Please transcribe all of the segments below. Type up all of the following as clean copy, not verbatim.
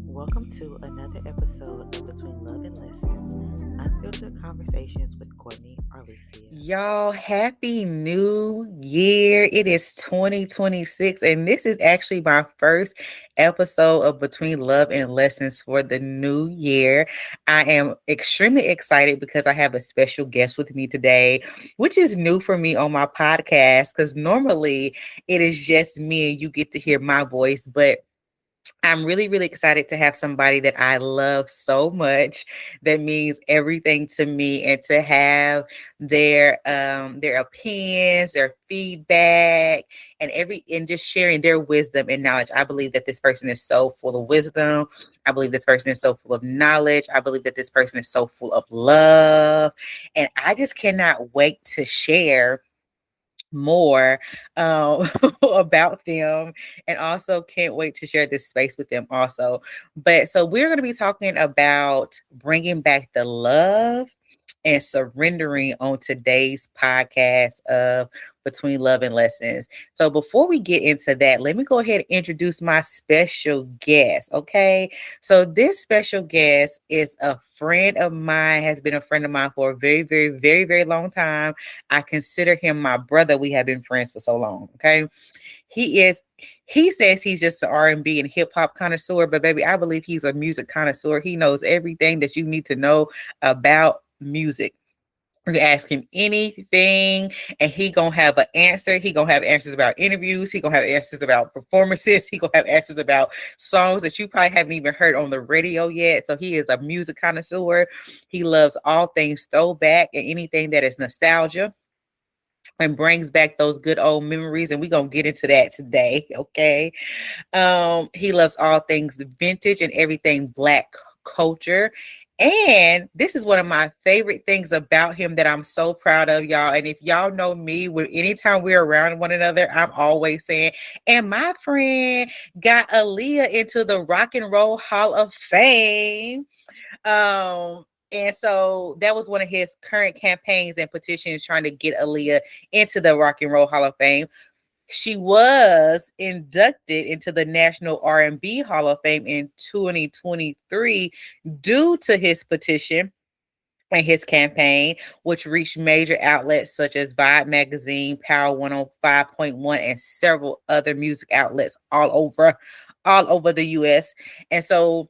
Welcome to another episode of Between Love and Lessons, Unfiltered Conversations with Courtney Arlesia. Y'all, happy new year. It is 2026, and this is actually my first episode of Between Love and Lessons for the new year. I am extremely excited because I have a special guest with me today, which is new for me on my podcast because normally it is just me and you get to hear my voice, but I'm really, really excited to have somebody that I love so much that means everything to me, and to have their opinions, their feedback, and just sharing their wisdom and knowledge. I believe that this person is so full of wisdom. I believe this person is so full of knowledge. I believe that this person is so full of love. And I just cannot wait to share more about them, and also can't wait to share this space with them also. But so we're going to be talking about bringing back the love and surrendering on today's podcast of Between Love and Lessons. So before we get into that, let me go ahead and introduce my special guest. Okay. So this special guest is a friend of mine, has been a friend of mine for a very, very, very, very long time. I consider him my brother. We have been friends for so long. Okay. He says he's just an R&B and hip hop connoisseur, but baby, I believe he's a music connoisseur. He knows everything that you need to know about music. You can ask him anything and he gonna have an answer. He gonna have answers about interviews. He gonna have answers about performances. He gonna have answers about songs that you probably haven't even heard on the radio yet. So he is a music connoisseur. He loves all things throwback and anything that is nostalgia and brings back those good old memories. And we're gonna get into that today. Okay. He loves all things vintage and everything Black culture. And this is one of my favorite things about him that I'm so proud of, y'all. And if y'all know me, when anytime we're around one another, I'm always saying, and my friend got Aaliyah into the Rock and Roll Hall of Fame. And so that was one of his current campaigns and petitions trying to get Aaliyah into the Rock and Roll Hall of Fame. She was inducted into the National R&B Hall of Fame in 2023 due to his petition and his campaign, which reached major outlets such as Vibe Magazine, Power 105.1, and several other music outlets all over the US. And so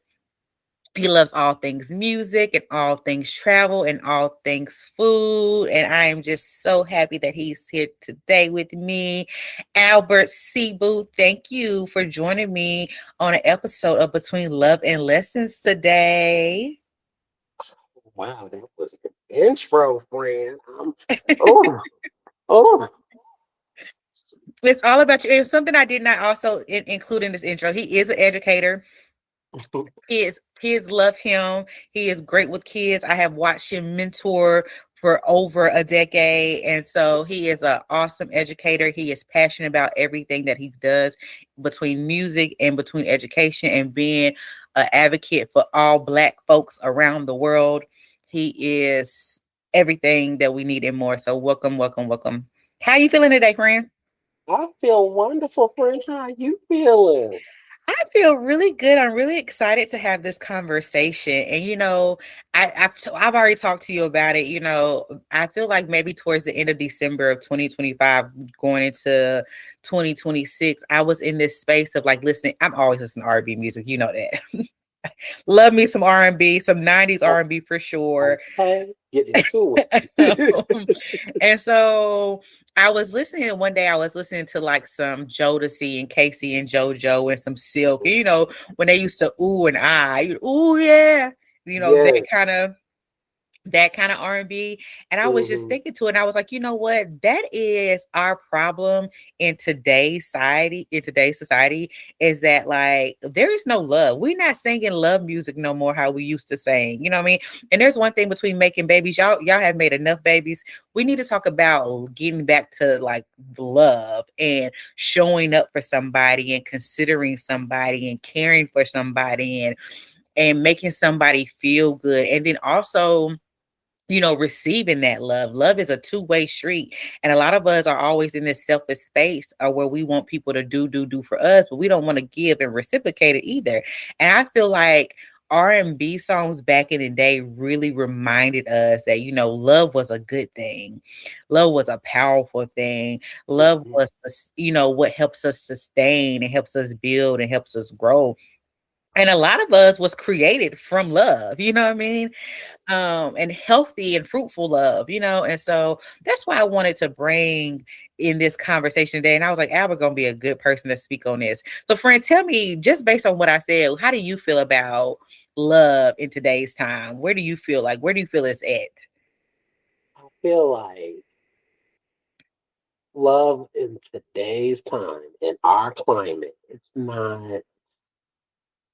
he loves all things music and all things travel and all things food. And I am just so happy that he's here today with me. Albert Tsibu, thank you for joining me on an episode of Between Love and Lessons today. Wow, that was an intro, friend. Oh, oh. It's all about you. It's something I did not also include in this intro. He is an educator. Kids love him. He is great with kids. I have watched him mentor for over a decade. And so he is an awesome educator. He is passionate about everything that he does between music and between education and being an advocate for all Black folks around the world. He is everything that we need and more. So welcome, welcome, welcome. How you feeling today, friend? I feel wonderful, friend. How you feeling? I feel really good. I'm really excited to have this conversation. And I've already talked to you about it. I feel like maybe towards the end of December of 2025, going into 2026, I was in this space of like listening. I'm always listening to R&B music. You know that. Love me some R&B, some 90s Oh, R&B for sure. okay, get into it. And so one day I was listening to like some Jodeci and Casey and JoJo and some Silk. And, when they used to ooh and I, ooh, yeah, Yes. that kind of R&B. And I was just Hmm. thinking to it, and I was like, you know what? That is our problem in today's society, is that like there is no love. We're not singing love music no more how we used to sing. You know what I mean? And there's one thing between making babies. Y'all have made enough babies. We need to talk about getting back to like love and showing up for somebody and considering somebody and caring for somebody and making somebody feel good. And then also receiving that love. Love is a two-way street. And a lot of us are always in this selfish space where we want people to do for us, but we don't want to give and reciprocate it either. And I feel like R&B songs back in the day really reminded us that, love was a good thing. Love was a powerful thing. Love Mhm. was, what helps us sustain and helps us build and helps us grow. And a lot of us was created from love, you know what I mean? And healthy and fruitful love, and so that's why I wanted to bring in this conversation today. And I was like, Albert gonna be a good person to speak on this. So friend, tell me, just based on what I said, how do you feel about love in today's time? Where do you feel it's at? I feel like love in today's time, in our climate, it's not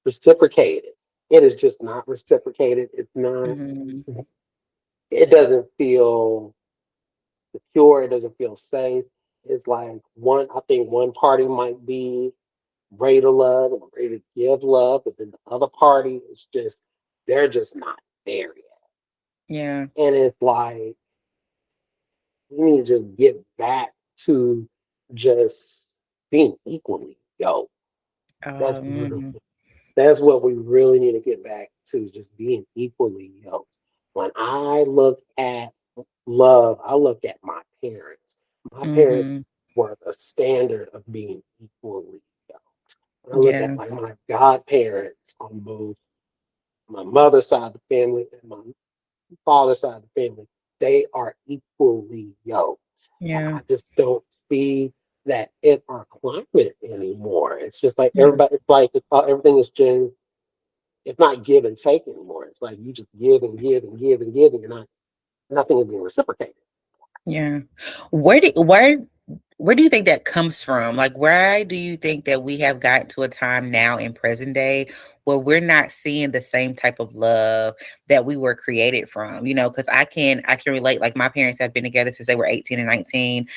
reciprocated. It is just not reciprocated. It's not, Hmm. it doesn't feel secure. It doesn't feel safe. It's like I think one party might be ready to love and ready to give love, but then the other party is just, they're just not there yet. Yeah. And it's like, we need to just get back to just being equally yo. That's Mhm. that's what we really need to get back to, just being equally yoked. When I look at love, I look at my parents. My parents Mhm. were the standard of being equally yoked. When I look at Yeah. like my godparents on both my mother's side of the family and my father's side of the family, they are equally yoked. And Yeah. I just don't see that in our climate anymore. It's just like Yeah. everything is just, it's not give and take anymore. It's like you just give and give and give and give, and you're not, nothing is being reciprocated. Yeah. Where do you think that comes from? Like, why do you think that we have gotten to a time now in present day where we're not seeing the same type of love that we were created from? Because I can relate. Like, my parents have been together since they were 18 and 19.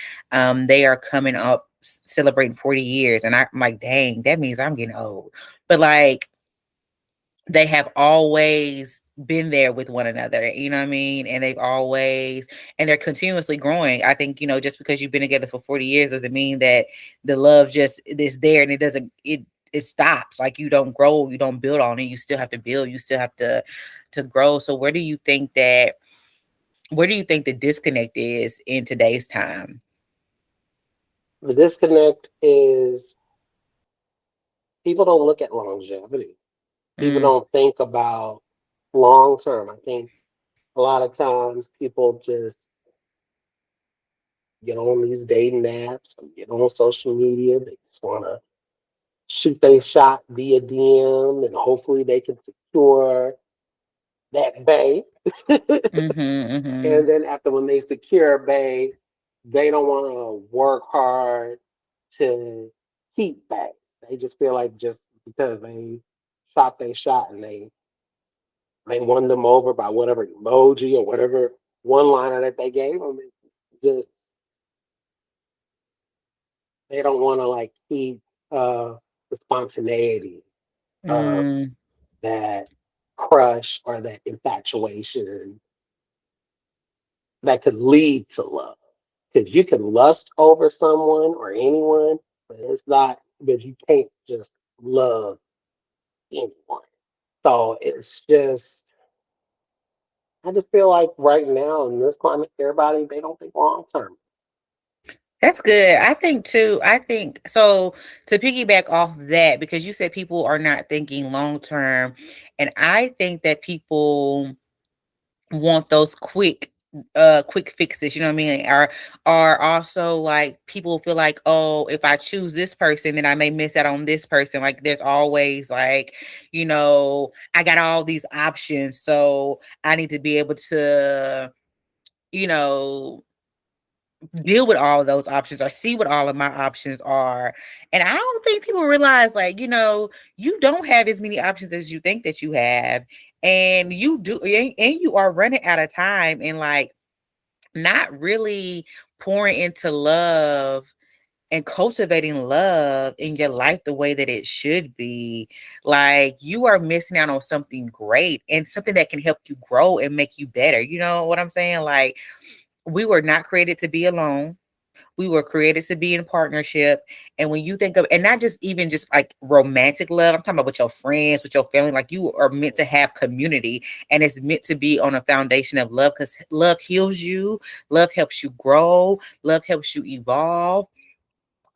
They are coming up celebrating 40 years, and I'm like, dang, that means I'm getting old. But like, they have always been there with one another, you know what I mean? And they're continuously growing. I think, just because you've been together for 40 years doesn't mean that the love just is there and it stops. Like, you don't grow, you don't build on it. You still have to build, you still have to grow. So where do you think the disconnect is in today's time? The disconnect is people don't look at longevity. People Mm, don't think about long term. I think a lot of times people just get on these dating apps and get on social media. They just want to shoot their shot via DM, and hopefully they can secure that bay. mm-hmm, mm-hmm. And then after when they secure a bay, they don't want to work hard to keep that. They just feel like just because they shot their shot and they won them over by whatever emoji or whatever one liner that they gave them, just they don't want to like keep the spontaneity of Mm, that crush or that infatuation that could lead to love. Because you can lust over someone or anyone, but it's not, but you can't just love anyone. So it's just, I just feel like right now in this climate, everybody, they don't think long term. That's good. I think too. I think so. To piggyback off that, because you said people are not thinking long term, and I think that people want those quick fixes, you know what I mean? Are also like, people feel like, oh, if I choose this person, then I may miss out on this person. Like, there's always like, I got all these options, so I need to be able to, you know deal with all of those options or see what all of my options are. And I don't think people realize, like, you don't have as many options as you think that you have. And you do, and you are running out of time and like not really pouring into love and cultivating love in your life the way that it should be, like you are missing out on something great and something that can help you grow and make you better. You know what I'm saying? Like, we were not created to be alone. We were created to be in partnership. And when you think of, and not just even just like romantic love, I'm talking about with your friends, with your family, like you are meant to have community, and it's meant to be on a foundation of love, because love heals you, love helps you grow, love helps you evolve.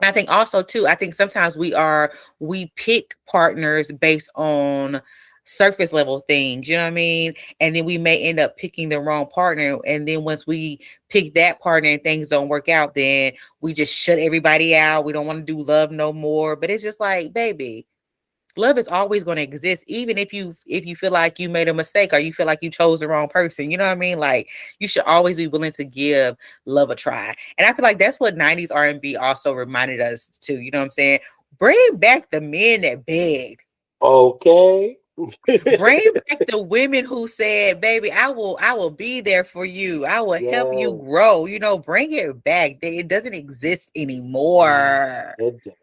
And I think also too, I think sometimes we pick partners based on surface level things, you know what I mean? And then we may end up picking the wrong partner. And then once we pick that partner and things don't work out, then we just shut everybody out. We don't want to do love no more. But it's just like, baby, love is always going to exist, even if you feel like you made a mistake or you feel like you chose the wrong person. You know what I mean? Like, you should always be willing to give love a try. And I feel like that's what 90s R&B also reminded us too. You know what I'm saying? Bring back the men that begged. Okay. Bring back the women who said, baby, I will be there for you. I will help you Yes. grow. You know, bring it back. It doesn't exist Mm, anymore. it doesn't.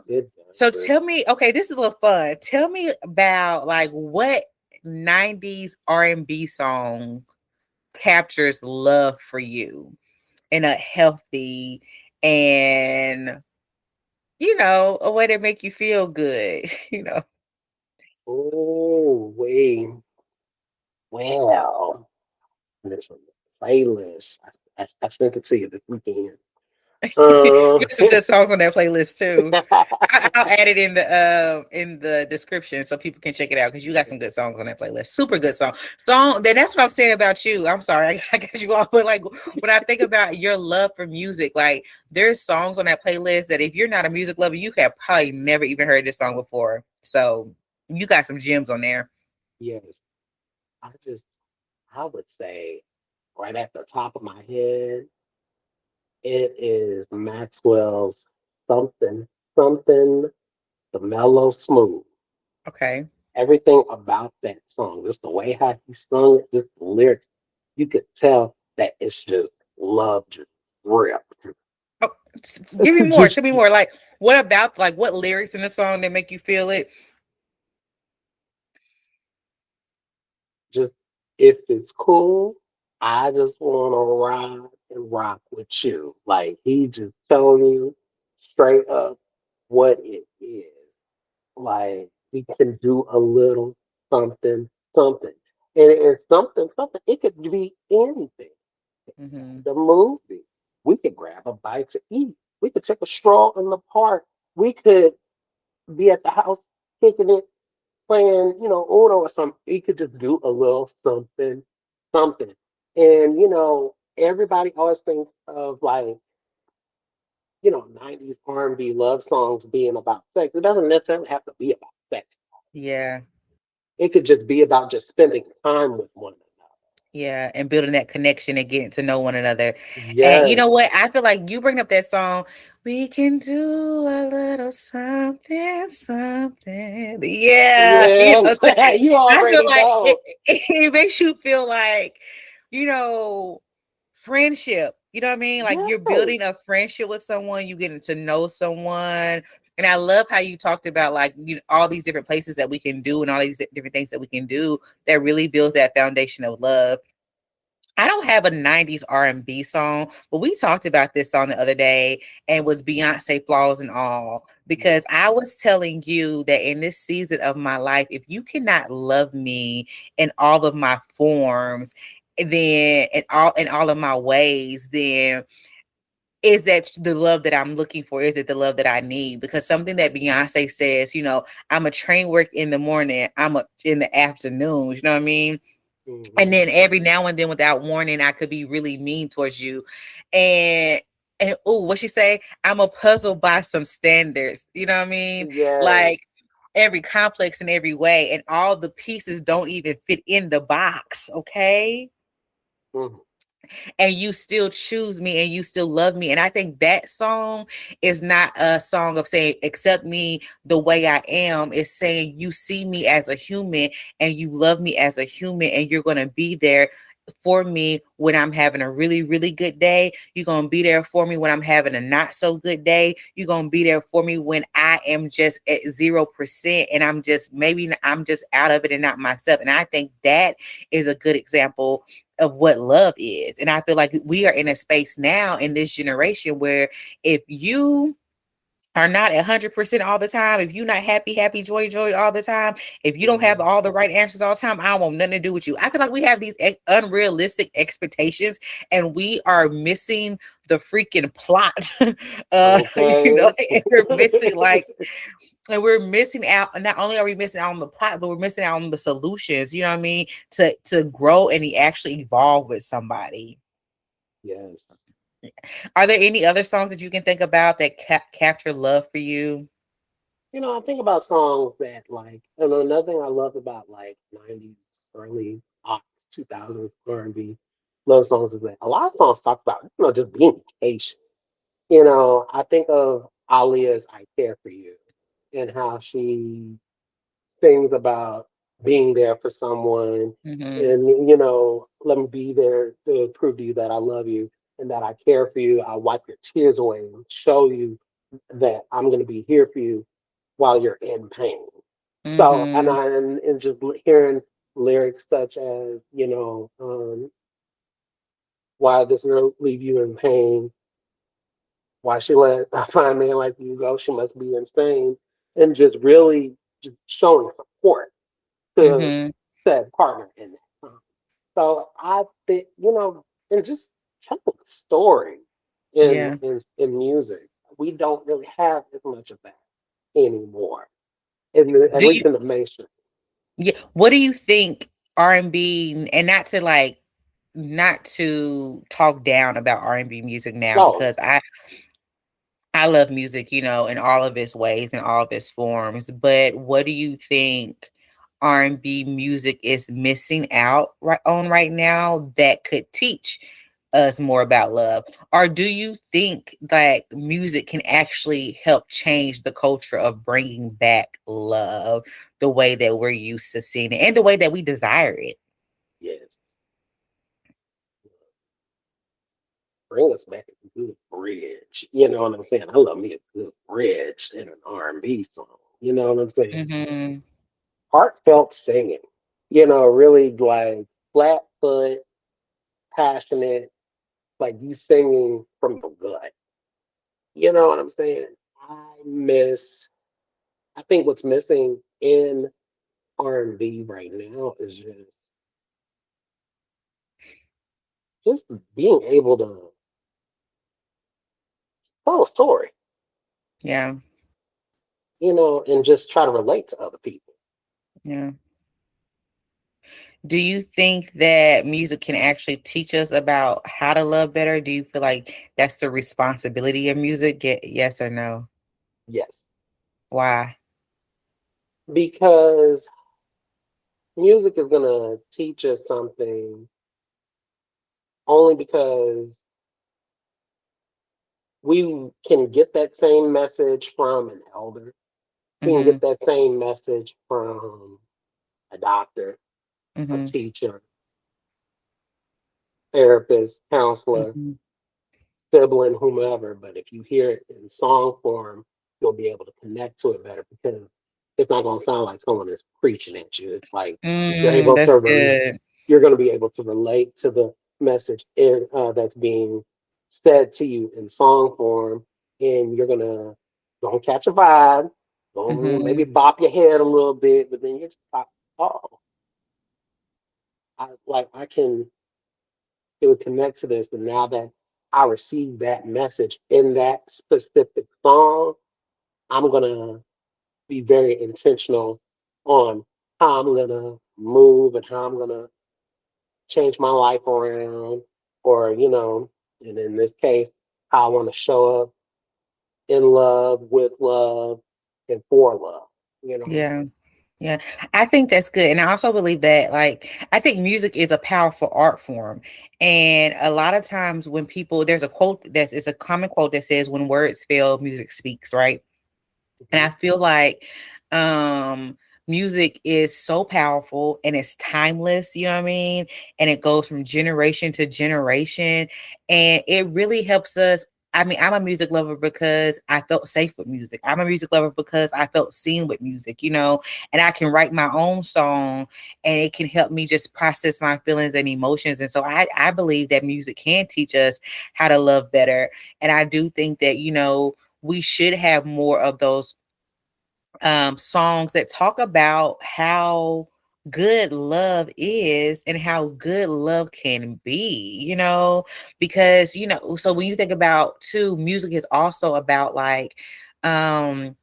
It So doesn't. tell me, okay, this is a little fun. Tell me about like what 90s R&B song captures love for you in a healthy and, a way that make you feel good, Oh, wait. Well, there's a playlist. I sent it to you this weekend. You Um, got some good songs on that playlist too. I'll add it in the description so people can check it out, because you got some good songs on that playlist. Super good song. Then that's what I'm saying about you. I'm sorry, I got you off, but like when I think about your love for music, like there's songs on that playlist that if you're not a music lover, you have probably never even heard this song before. So you got some gems on there. yes, I just, I would say right at the top of my head, it is Maxwell's something, something, the mellow smooth. Okay. Everything about that song, just the way how he sung it, just the lyrics, you could tell that it's just love, just ripped. Oh, give me more. just, Tell me more. Like, what about, like, what lyrics in the song that make you feel it? just if it's cool, I just want to ride and rock with you. Like he just telling you straight up what it is. Like we can do a little something, something. And it's something, something. It could be anything. Hmm. The movie. We could grab a bite to eat. We could take a stroll in the park. We could be at the house kicking it, playing, Uno or something. We could just do a little something, something. And, everybody always thinks of like, 90s R&B love songs being about sex. It doesn't necessarily have to be about sex. Yeah. It could just be about just spending time with one Yeah, and building that connection and getting to know one another. another. And you know Yes. what? I feel like you bring up that song, we can do a little something, something. Yeah, Yes. what I'm saying? You I feel already like it, know. it makes you feel like, you know, friendship. You know what I mean? Like you're Yes. building a friendship with someone, you getting to know someone. And I love how you talked about like all these different places that we can do and all these different things that we can do that really builds that foundation of love. I don't have a 90s R&B song, but we talked about this song the other day and was Beyonce Flaws and All, because I was telling you that in this season of my life, if you cannot love me in all of my forms, then in all of my ways, then is that the love that I'm looking for? Is it the love that I need? Because something that Beyonce says, I'm a train wreck in the morning, I'm a in the afternoons, you know what I mean? And Hmm. then every now and then without warning, I could be really mean towards you. And what she say? I'm a puzzle by some standards. You know what I mean? Yes. Like every complex in every way, and all the pieces don't even fit in the box. Okay. Hmm. And you still choose me and you still love me. And I think that song is not a song of saying, accept me the way I am. It's saying you see me as a human and you love me as a human and you're going to be there for me when I'm having a really, really good day. You're going to be there for me when I'm having a not so good day. You're going to be there for me when I am just at 0% and I'm just, I'm just out of it and not myself. And I think that is a good example of what love is. And I feel like we are in a space now in this generation where if you are not 100% all the time, if you're not happy, happy, joy, joy all the time, if you don't have Mhm. all the right answers all the time, I don't want nothing to do with you. I feel like we have these unrealistic expectations and we are missing the freaking plot. Okay. And we're missing and we're missing out. Not only are we missing out on the plot, but we're missing out on the solutions, you know what I mean? To grow and actually evolve with somebody. Yes. Are there any other songs that you can think about that capture love for you? I think about songs that and another thing I love about like 90s, early 2000s R&B love songs is that a lot of songs talk about, just being patient. I think of Aaliyah's I Care For You and how she things about being there for someone Mm-hmm. and let me be there to prove to you that I love you and that I care for you. I'll wipe your tears away and show you that I'm going to be here for you while you're in pain. So Mm-hmm. and just hearing lyrics such as why this girl leave you in pain, why she let a fine man like you go, she must be insane, and just really just showing support to Mm-hmm. said partner in that song. So I think, and just telling the story Yeah. in music, we don't really have as much of that anymore, at Do you least in the mainstream. yeah, what do you think R&B, and not to talk down about R&B music now No, because I love music, in all of its ways and all of its forms, but what do you think R&B music is missing out right now that could teach us more about love? Or do you think that music can actually help change the culture of bringing back love the way that we're used to seeing it and the way that we desire it? yes, bring us back a good bridge. You know what I'm saying? I love me a good bridge in an R&B song. You know what I'm saying? Mhm. Heartfelt singing. Really like flat foot, passionate, like you singing from the gut. You know what I'm saying? I miss. I think what's missing in R&B right now is just being able to tell a story, Yeah. and just try to relate to other people. Yeah. Do you think that music can actually teach us about how to love better? Do you feel like that's the responsibility of music? Yes or no? Yes, Why? because music is gonna teach us something only because we can get that same message from an elder. We can Mm-hmm. get that same message from a doctor, a Mm-hmm. teacher, therapist, counselor, Mm-hmm. sibling, whomever. But if you hear it in song form, you'll be able to connect to it better because it's not going to sound like someone is preaching at you. It's like you're able That's to good. you're going to be able to relate to the message that's being said to you in song form, and you're gonna catch a vibe, gonna Mm-hmm. maybe bop your head a little bit, but then you're just like, oh, I can feel connect to this, and now that I receive that message in that specific song, I'm gonna be very intentional on how I'm gonna move and how I'm gonna change my life around, or and in this case, how I want to show up in love, with love, and for love. You know, Yeah. Yeah, I think that's good. And I also believe that, I think music is a powerful art form. And a lot of times when there's a quote it's a common quote that says, when words fail, music speaks, right? And Mhm. I feel like, um, music is so powerful and it's timeless, you know what I mean? And it goes from generation to generation. And it really helps us. I mean, I'm a music lover because I felt safe with music. I'm a music lover because I felt seen with music, and I can write my own song and it can help me just process my feelings and emotions. And so I believe that music can teach us how to love better. And I do think that, we should have more of those songs that talk about how good love is and how good love can be, because, so when you think about too, music is also about like, um,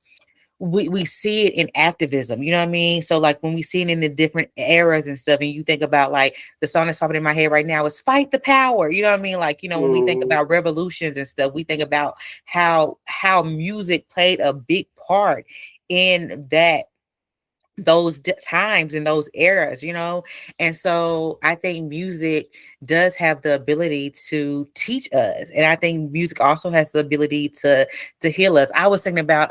we see it in activism, you know what I mean? So like when we see it in the different eras and stuff, and you think about like the song that's popping in my head right now is Fight the Power, you know what I mean? Like, when we think Mm-hmm. about revolutions and stuff, we think about how music played a big part in those times and those eras, and so I think music does have the ability to teach us, and I think music also has the ability to heal us. I was thinking about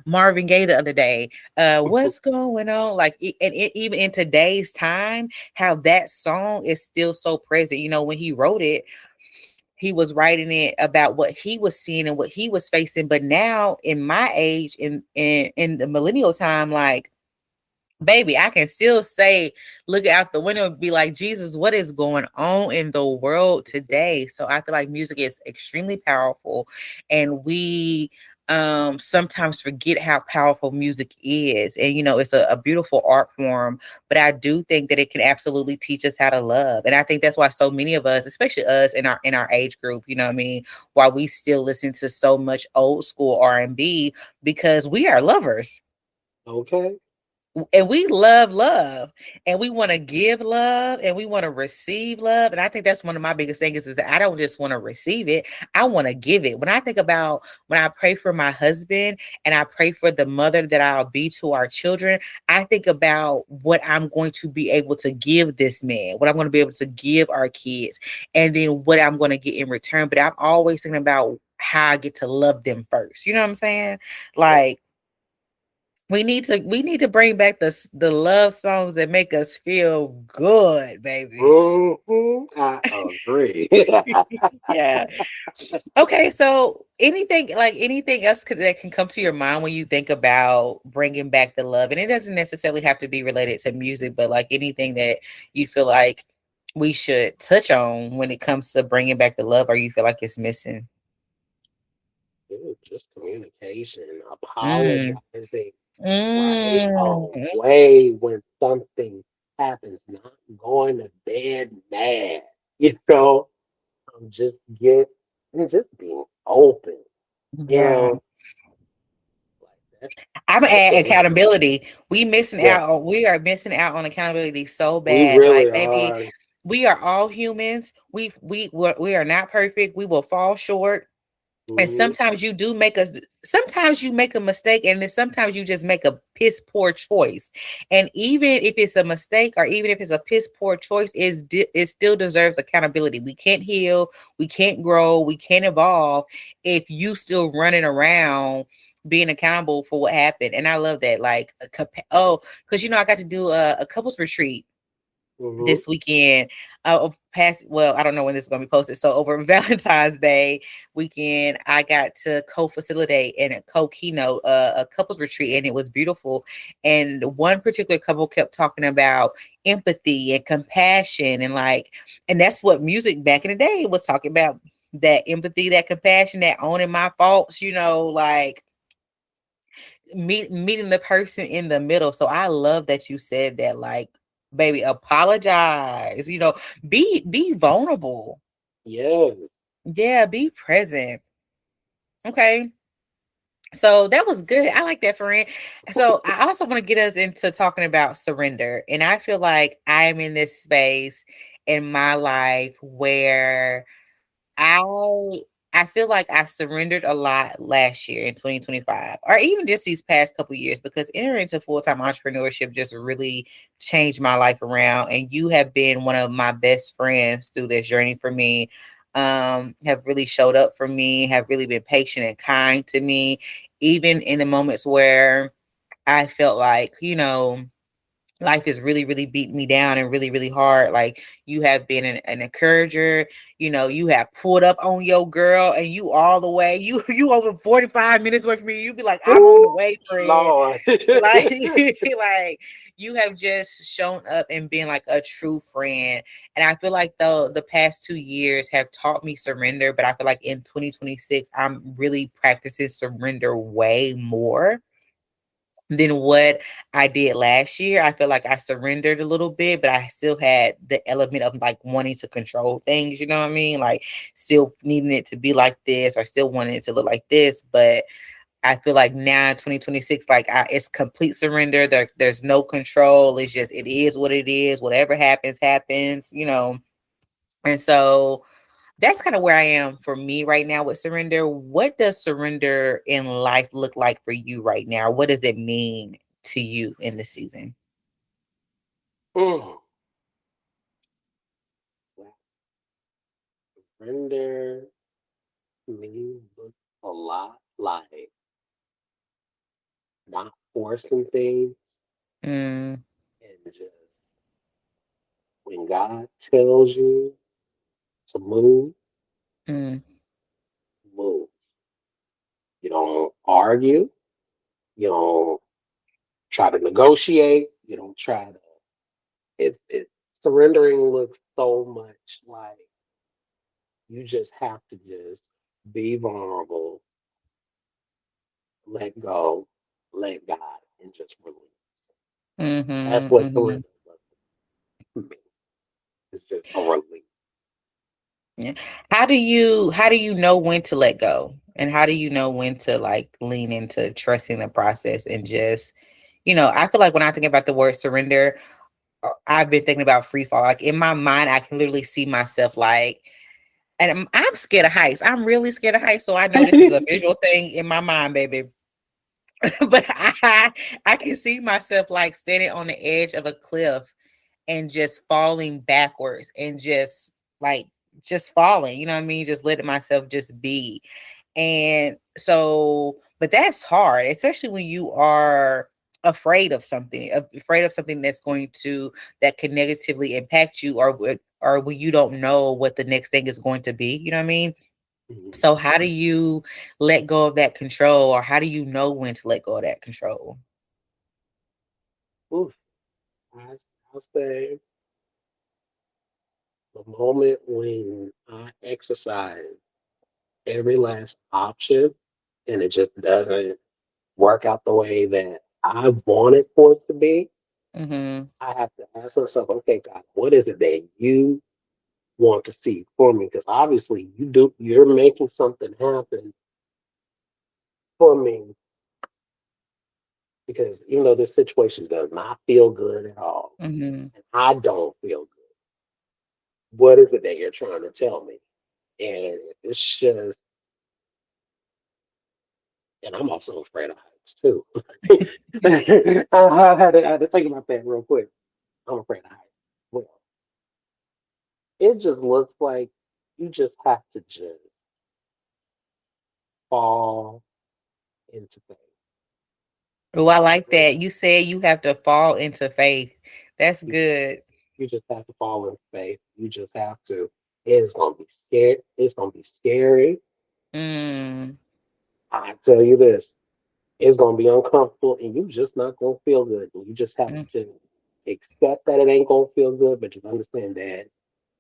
Marvin Gaye the other day, what's going on, like even in today's time, how that song is still so present. When he wrote it, he was writing it about what he was seeing and what he was facing, but now in my age, in the millennial time, like, baby, I can still say, look out the window and be like, Jesus, what is going on in the world today? So I feel like music is extremely powerful, and we sometimes forget how powerful music is. And it's a beautiful art form, but I do think that it can absolutely teach us how to love. And I think that's why so many of us, especially us in our age group, you know what I mean, why we still listen to so much old school R&B, because we are lovers Okay. and we love love, and we want to give love, and we want to receive love. And I think that's one of my biggest things, is that I don't just want to receive it, I want to give it. When I think about when I pray for my husband and I pray for the mother that I'll be to our children, I think about what I'm going to be able to give this man, what I'm going to be able to give our kids, and then what I'm going to get in return. But I'm always thinking about how I get to love them first, you know what I'm saying? Like, we need to bring back the love songs that make us feel good, baby. I agree. Yeah. Okay, so anything else that can come to your mind when you think about bringing back the love, and it doesn't necessarily have to be related to music, but like anything that you feel like we should touch on when it comes to bringing back the love, or you feel like it's missing. Dude, just communication, Mm. apologizing right Mm. away when something happens, not going to bed mad, you know, just get and just being open, you Yeah. know, like I'm that's at a lot. accountability. Yeah, We are missing out on accountability so we bad. Like, really baby, are. we are all humans. We are not perfect. We will fall short. And Hmm. sometimes you make a mistake, and then sometimes you just make a piss poor choice. And even if it's a mistake, or even if it's a piss poor choice, it still deserves accountability. We can't heal, we can't grow, we can't evolve if you still running around being accountable for what happened. And I love that. Like, because I got to do a couples retreat Hmm. this weekend. Past, well, I don't know when this is going to be posted. So over Valentine's Day weekend, I got to co-facilitate and a co-keynote a couples retreat, and it was beautiful. And one particular couple kept talking about empathy and compassion, and like, and that's what music back in the day was talking about. That empathy, that compassion, that owning my faults, like meeting the person in the middle. So I love that you said that, like, baby, apologize, be vulnerable. Yes. Yeah, be present. Okay. So that was good. I like that, friend. So I also want to get us into talking about surrender. And I feel like I'm in this space in my life where I I feel like I surrendered a lot last year in 2025, or even just these past couple years, because entering into full-time entrepreneurship just really changed my life around. And you have been one of my best friends through this journey for me. Have really showed up for me, have really been patient and kind to me, even in the moments where I felt like, life is really, really beating me down and really, really hard. Like you have been an encourager, you have pulled up on your girl and you all the way, you over 45 minutes away from me. You be like, I'm on the Ooh, way, friend. Lord. Like, like you have just shown up and been like a true friend. And I feel like the past 2 years have taught me surrender, but I feel like in 2026, I'm really practicing surrender way more than what I did last year. I feel like I surrendered a little bit, but I still had the element of like wanting to control things, you know what I mean? Like still needing it to be like this or still wanting it to look like this. But I feel like now in 2026, like it's complete surrender. There's no control. It's just, it is what it is. Whatever happens, happens. And so that's kind of where I am for me right now with surrender. What does surrender in life look like for you right now? What does it mean to you in the season? Mm. Well, surrender to me looks a lot like not forcing things Mm, and just when God tells you to move, mm, move. You don't argue. You don't try to negotiate. You don't try to. It surrendering looks so much like you just have to just be vulnerable, let go, let God, and just release. That's mm-hmm, what mm-hmm. surrender looks like to me. It's just a release. Yeah. How do you know when to let go? And how do you know when to like lean into trusting the process and just, I feel like when I think about the word surrender, I've been thinking about free fall. Like in my mind, I can literally see myself like, and I'm scared of heights. I'm really scared of heights. So I know this is a visual thing in my mind, baby. But I can see myself like standing on the edge of a cliff and just falling backwards and just like just falling, you know what I mean? Just letting myself just be. And so, but that's hard, especially when you are afraid of something that's going to that can negatively impact you or when you don't know what the next thing is going to be, you know what I mean? Mhm. So how do you let go of that control or how do you know when to let go of that control? Oof. I, I'll say the moment when I exercise every last option and it just doesn't work out the way that I wanted for it to be, Mhm. I have to ask myself, okay, God, what is it that you want to see for me? Because obviously you're making something happen for me because even though this situation does not feel good at all, Mhm. and I don't feel good, what is it that you're trying to tell me? And it's just, and I'm also afraid of heights too. I had to think about that real quick. I'm afraid of heights. Well, it just looks like you just have to just fall into things. Oh, I like that. You said you have to fall into faith. That's You just good. you just have to fall in faith. You just have to. It's gonna be scared. It's gonna be scary. Mm, I tell you this, it's gonna be uncomfortable, and you just not gonna feel good. And you just have mm. to accept that it ain't gonna feel good, but you understand that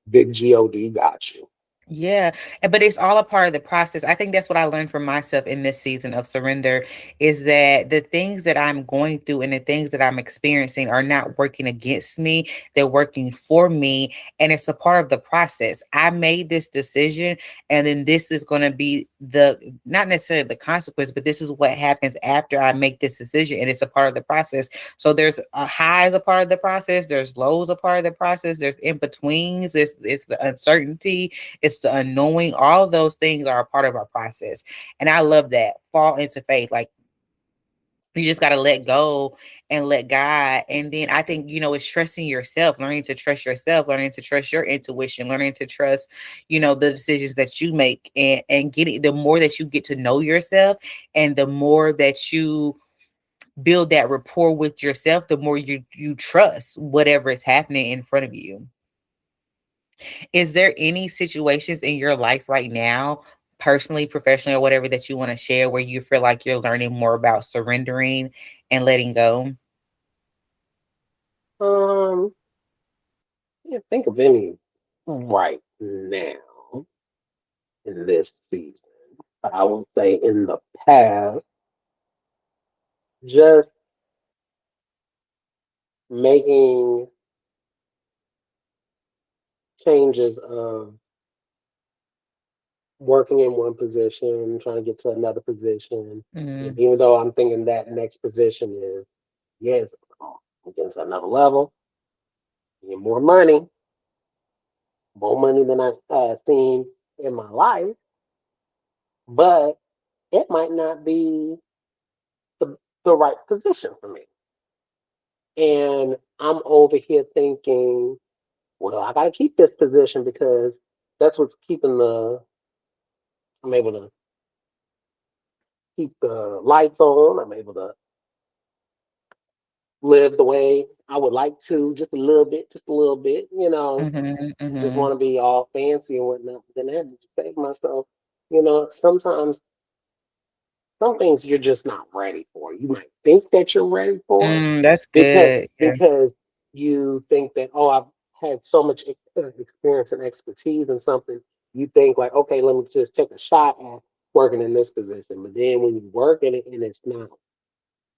Big God got you. Yeah, but it's all a part of the process. I think that's what I learned from myself in this season of surrender is that the things that I'm going through and the things that I'm experiencing are not working against me. They're working for me, and it's a part of the process. I made this decision, and then this is going to be the not necessarily the consequence, but this is what happens after I make this decision, and it's a part of the process. So there's a high as a part of the process, there's lows a part of the process, there's in betweens, it's the uncertainty, it's the unknowing. All those things are a part of our process. And I love that. Fall into faith. Like you just got to let go and let God. And then I think, it's trusting yourself, learning to trust yourself, learning to trust your intuition, learning to trust, the decisions that you make and getting the more that you get to know yourself and the more that you build that rapport with yourself, the more you trust whatever is happening in front of you. Is there any situations in your life right now, personally, professionally, or whatever, that you want to share where you feel like you're learning more about surrendering and letting go? Um, can't think of any right now in this season. I would say in the past, just making changes of working in one position, trying to get to another position. And Mm, even though I'm thinking that next position is, yes, I'm getting to another level, get more money than I've seen in my life, but it might not be the, the right position for me. And I'm over here thinking, well, I got to keep this position because that's what's keeping I'm able to keep the lights on. I'm able to live the way I would like to, just a little bit, mhm, just mhm, want to be all fancy and whatnot. But then I had to say to myself, sometimes some things you're just not ready for. You might think that you're ready for it that's because good. Yeah. because you think that, oh, I've had so much experience and expertise in something. You think like, okay, let me just take a shot at working in this position. But then when you work in it and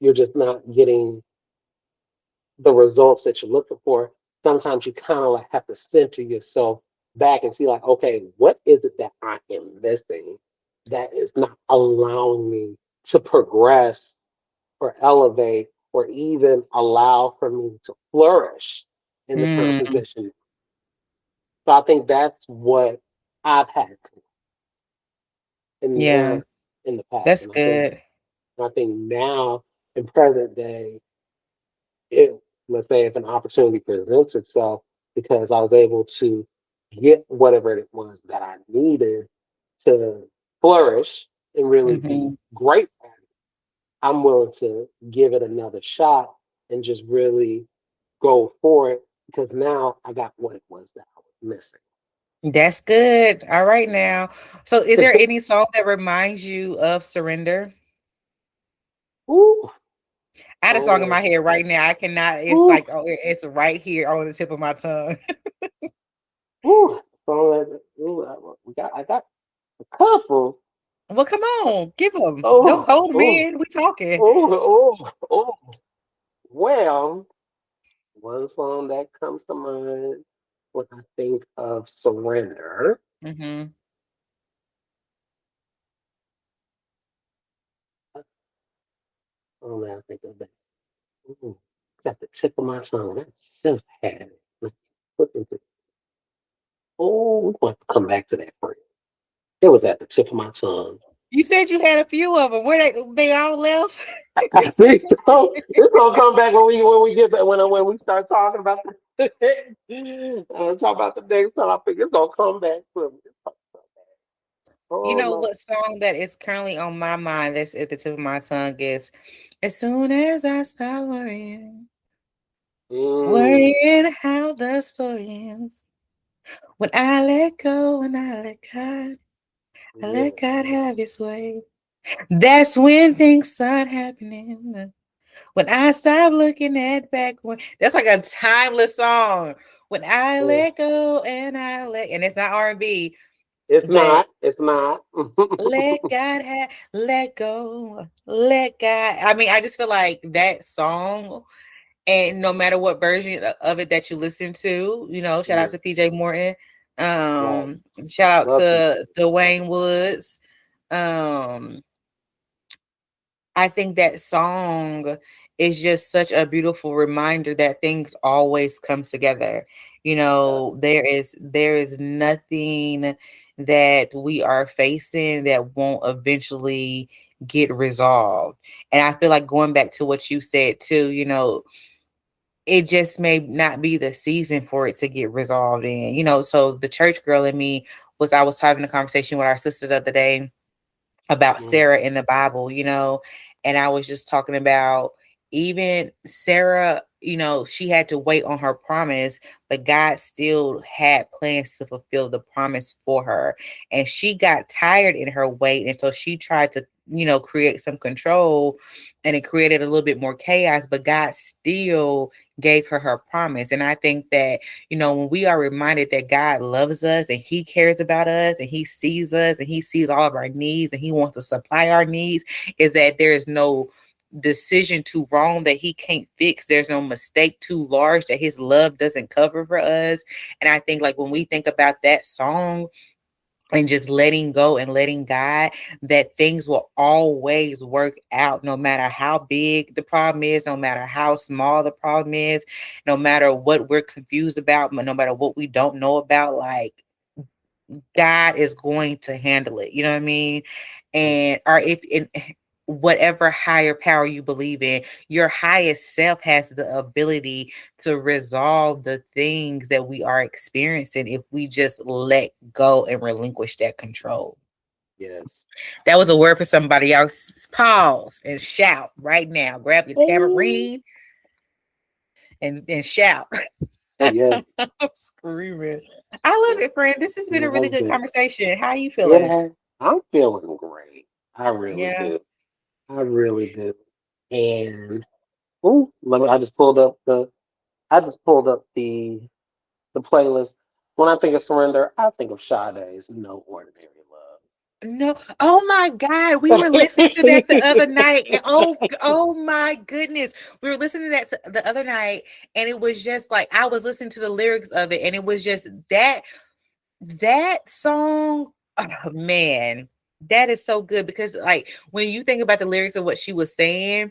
you're just not getting the results that you're looking for. Sometimes you kind of like have to center yourself back and see like, okay, what is it that I am missing that is not allowing me to progress or elevate or even allow for me to flourish in the current Mm, position. So I think that's what I've had to yeah, learn in the past. that's And good. I think now in present day, if let's say if an opportunity presents itself because I was able to get whatever it was that I needed to flourish and really be Mhm. great at it, I'm willing to give it another shot and just really go for it because now I got what it was that I was That's good. All right now. So is there any song that reminds you of surrender? missing. Ooh, I had a song in oh, my head right now. I cannot, it's ooh, like, oh, it's right here on the tip of my tongue. ooh. So, I got a couple. Well, come on, give them. Don't Oh, hold them oh, in. We talking. oh. Well, one song that comes to mind when I think of surrender. Hmm. Oh, man, I think of that. Ooh, it's at the tip of my tongue. I just had it. Let's look into. Oh, we want to come back to that first. It was at the tip of my tongue. You said you had a few of them. Where they all left? I think so. It's gonna come back when we get that when we start talking about the talk about the next time. I think it's gonna come back to me. You Oh know no. what song that is currently on my mind that's at the tip of my tongue is as soon as I stop Mm, worrying how the story ends. When I let go and I let yeah. God have his way. That's when things start happening. When I stop looking at back when that's like a timeless song. When I Mm. let go and and it's not R&B, It's but not. It's not. let go, let God. I mean, I just feel like that song, and no matter what version of it that you listen to, shout out Yeah. to PJ Morton, Right. shout out Love to PJ. Dwayne Woods. Um, I think that song is just such a beautiful reminder that things always come together. Yeah. There is nothing that we are facing that won't eventually get resolved. And I feel like going back to what you said too, it just may not be the season for it to get resolved in. So the church girl in me I was having a conversation with our sister the other day about Mm, Sarah in the Bible, and I was just talking about even Sarah, she had to wait on her promise, but God still had plans to fulfill the promise for her. And she got tired in her wait. And so she tried to, create some control, and it created a little bit more chaos, but God still gave her her promise. And I think that, when we are reminded that God loves us and he cares about us and he sees us and he sees all of our needs and he wants to supply our needs, is that there is no decision too wrong that he can't fix. There's no mistake too large that his love doesn't cover for us. And I think, like, when we think about that song and just letting go and letting God, that things will always work out, no matter how big the problem is, no matter how small the problem is, no matter what we're confused about, no matter what we don't know about. Like, God is going to handle it. You know what I mean? And or if in whatever higher power you believe in, your highest self has the ability to resolve the things that we are experiencing if we just let go and relinquish that control. Yes. That was a word for somebody else. Pause and shout right now. Grab your Hey. tambourine and shout. Yes. I'm screaming. I love It, it, friend. This has been a it really has good been. conversation. How are you It feeling? has. I'm feeling great. I really Yeah. do. I really do. And ooh, let me. I just pulled up the playlist. When I think of surrender, I think of Sade's "No Ordinary No. Oh my God. We Love." were listening to that the other night. And oh my goodness. We were listening to that the other night. And it was just like I was listening to the lyrics of it. And it was just that song. Oh man. That is so good because, like, when you think about the lyrics of what she was saying,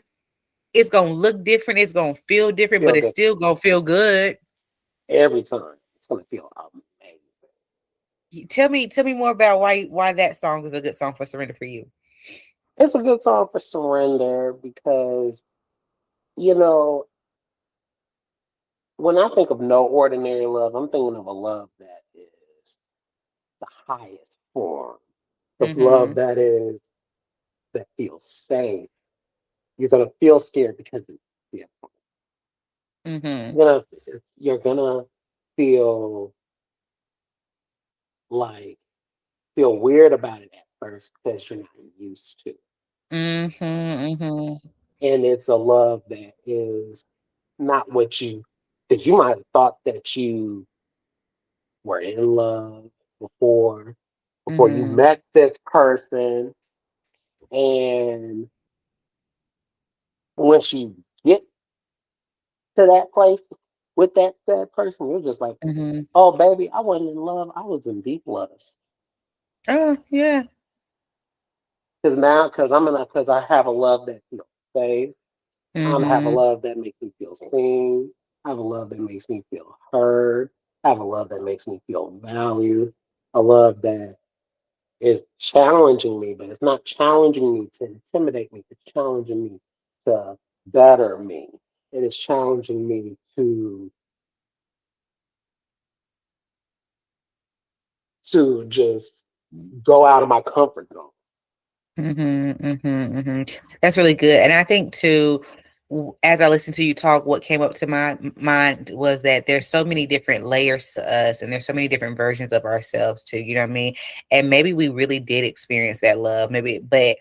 it's gonna look different, it's gonna feel different, but Feel it's different still gonna feel good. every time. It's gonna feel amazing. Tell me more about why that song is a good song for surrender for you. It's a good song for surrender because you know when I think of no ordinary love, I'm thinking of a love that is the highest form of love, Mm-hmm. that feels safe. You're gonna feel scared because it's different. Mm-hmm. You're gonna feel like feel weird about it at first because you're not used to. Mm-hmm. Mm-hmm. And it's a love that is not what you because you might have thought that you were in love before you Mm-hmm. met this person, and once you get to that place with that said person, you're just like, Mm-hmm. oh baby, I wasn't in love, I was in deep lust. Oh yeah. Because I have a love that feels safe. I have a Mm-hmm. love that makes me feel seen. I have a love that makes me feel heard. I have a love that makes me feel valued. A love that is challenging me, but it's not challenging me to intimidate me. It's challenging me to better me. It is challenging me to just go out of my comfort zone. Mm-hmm. Mm-hmm. Mm-hmm. That's really good. And I think too, as I listened to you talk, what came up to my mind was that there's so many different layers to us, and there's so many different versions of ourselves too. You know what I mean? And maybe we really did experience that love, maybe, but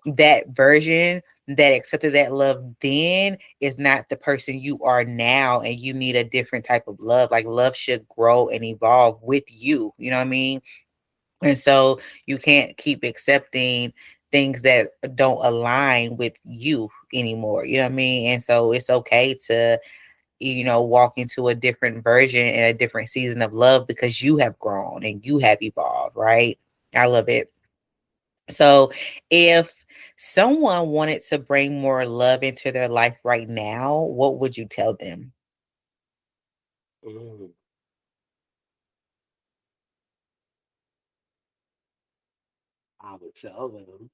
that version that accepted that love then is not the person you are now, and you need a different type of love. Like, love should grow and evolve with you. You know what I mean? And so you can't keep accepting things that don't align with you anymore. You know what I mean? And so it's okay to, walk into a different version and a different season of love because you have grown and you have evolved, right? I love it. So if someone wanted to bring more love into their life right now, what would you tell them? Mm. I would tell them,